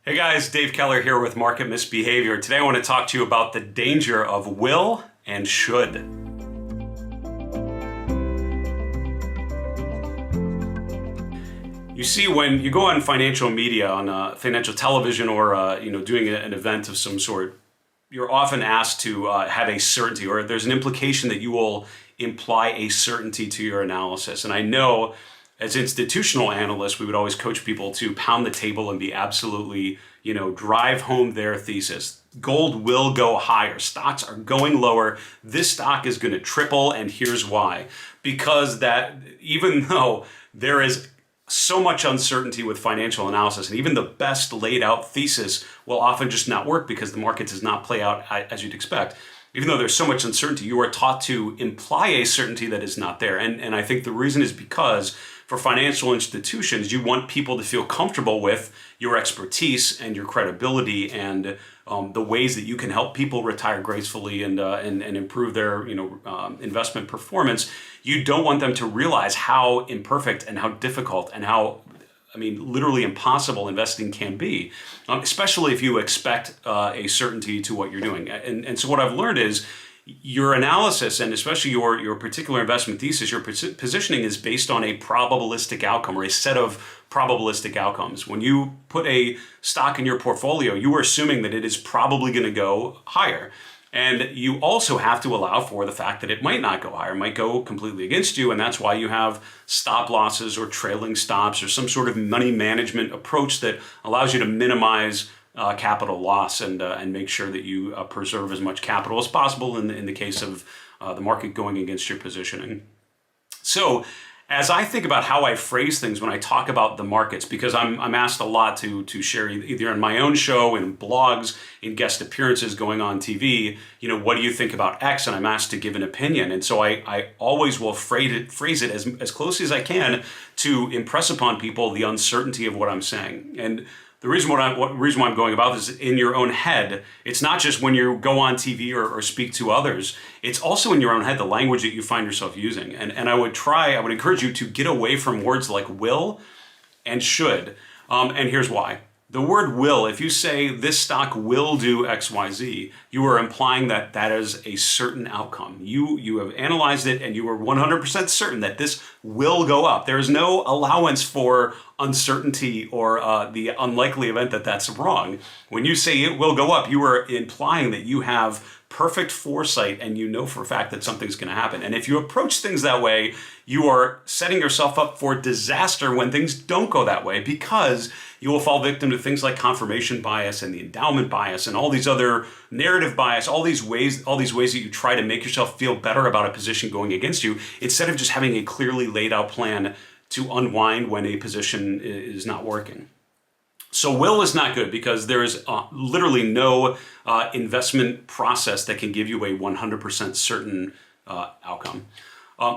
Hey guys, Dave Keller here with Market Misbehavior. Today I want to talk to you about the danger of will and should. You see, when you go on financial media, on financial television, or doing an event of some sort, you're often asked to have a certainty, or there's an implication that you will imply a certainty to your analysis. And I know, as institutional analysts, we would always coach people to pound the table and be absolutely, drive home their thesis. Gold will go higher. Stocks are going lower. This stock is going to triple, and here's why. Because that, even though there is so much uncertainty with financial analysis, and even the best laid out thesis will often just not work because the market does not play out as you'd expect. Even though there's so much uncertainty, you are taught to imply a certainty that is not there. And I think the reason is because for financial institutions, you want people to feel comfortable with your expertise and your credibility and the ways that you can help people retire gracefully and improve their investment performance. You don't want them to realize how imperfect and how difficult and how literally impossible investing can be, especially if you expect a certainty to what you're doing. And so what I've learned is your analysis, and especially your particular investment thesis, your positioning is based on a probabilistic outcome or a set of probabilistic outcomes. When you put a stock in your portfolio, you are assuming that it is probably going to go higher. And you also have to allow for the fact that it might not go higher, might go completely against you. And that's why you have stop losses or trailing stops or some sort of money management approach that allows you to minimize capital loss and make sure that you preserve as much capital as possible in the case of the market going against your positioning. So as I think about how I phrase things when I talk about the markets, because I'm asked a lot to share either in my own show, in blogs, in guest appearances going on TV, what do you think about X? And I'm asked to give an opinion. And so I always will phrase it as closely as I can to impress upon people the uncertainty of what I'm saying. And the reason why I'm going about this is in your own head. It's not just when you go on TV or speak to others. It's also in your own head, the language that you find yourself using. And I would encourage you to get away from words like will and should. And here's why. The word will, if you say this stock will do X, Y, Z, you are implying that that is a certain outcome. You have analyzed it and you are 100% certain that this will go up. There is no allowance for uncertainty or the unlikely event that that's wrong. When you say it will go up, you are implying that you have perfect foresight and you know for a fact that something's going to happen. And if you approach things that way, you are setting yourself up for disaster when things don't go that way, because you will fall victim to things like confirmation bias and the endowment bias and all these other narrative bias, all these ways that you try to make yourself feel better about a position going against you, instead of just having a clearly laid out plan to unwind when a position is not working. So will is not good because there is literally no investment process that can give you a 100% certain outcome.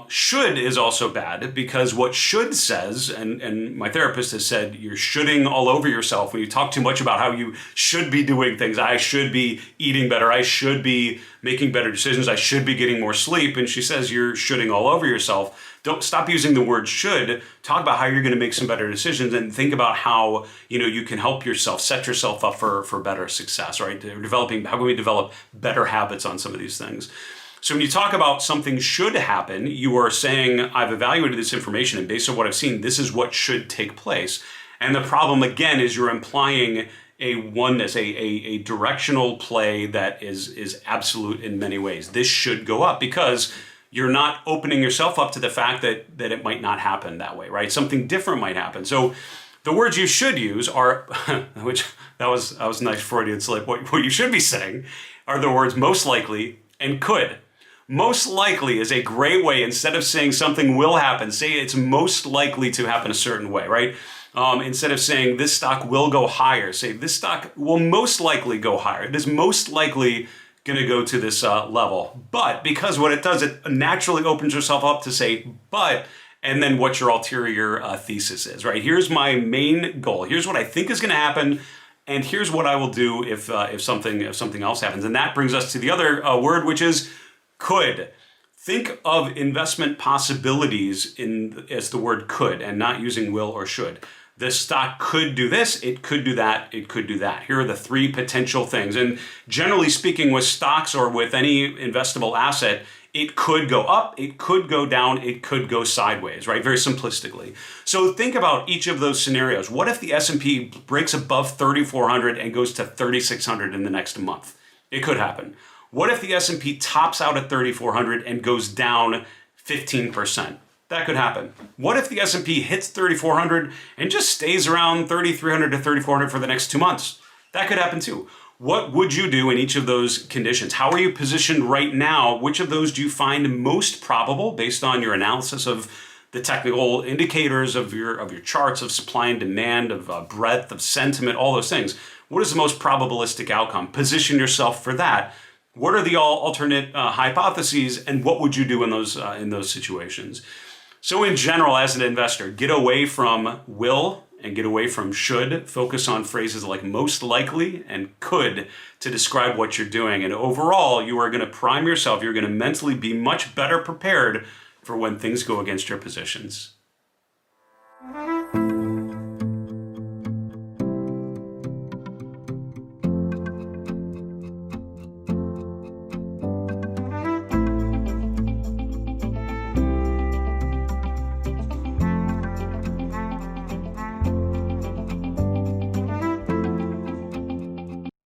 Should is also bad because what should says, and my therapist has said, you're shoulding all over yourself when you talk too much about how you should be doing things. I should be eating better. I should be making better decisions. I should be getting more sleep. And she says you're shoulding all over yourself. Don't stop using the word should. Talk about how you're going to make some better decisions and think about how you can help yourself, set yourself up for better success, right? How can we develop better habits on some of these things? So when you talk about something should happen, you are saying, I've evaluated this information and based on what I've seen, this is what should take place. And the problem, again, is you're implying a oneness, a directional play that is absolute in many ways. This should go up because you're not opening yourself up to the fact that it might not happen that way, right? Something different might happen. So the words you should use are, which that was a nice Freudian slip. What you should be saying are the words most likely and could. Most likely is a great way. Instead of saying something will happen, say it's most likely to happen a certain way, right? Instead of saying this stock will go higher, say this stock will most likely go higher. It is most likely going to go to this level. But because what it does, it naturally opens yourself up to say, but, and then what your ulterior thesis is, right? Here's my main goal. Here's what I think is going to happen. And here's what I will do if something else happens. And that brings us to the other word, which is could. Think of investment possibilities as the word could and not using will or should. This stock could do this, it could do that, it could do that. Here are the three potential things. And generally speaking, with stocks or with any investable asset, it could go up, it could go down, it could go sideways, right? Very simplistically. So think about each of those scenarios. What if the S&P breaks above 3,400 and goes to 3,600 in the next month? It could happen. What if the S&P tops out at 3,400 and goes down 15%? That could happen. What if the S&P hits 3,400 and just stays around 3,300 to 3,400 for the next 2 months? That could happen too. What would you do in each of those conditions? How are you positioned right now? Which of those do you find most probable based on your analysis of the technical indicators of your charts of supply and demand, of breadth, of sentiment, all those things? What is the most probabilistic outcome? Position yourself for that. What are the alternate hypotheses, and what would you do in those situations? So in general, as an investor, get away from will and get away from should. Focus on phrases like most likely and could to describe what you're doing. And overall, you are going to prime yourself. You're going to mentally be much better prepared for when things go against your positions.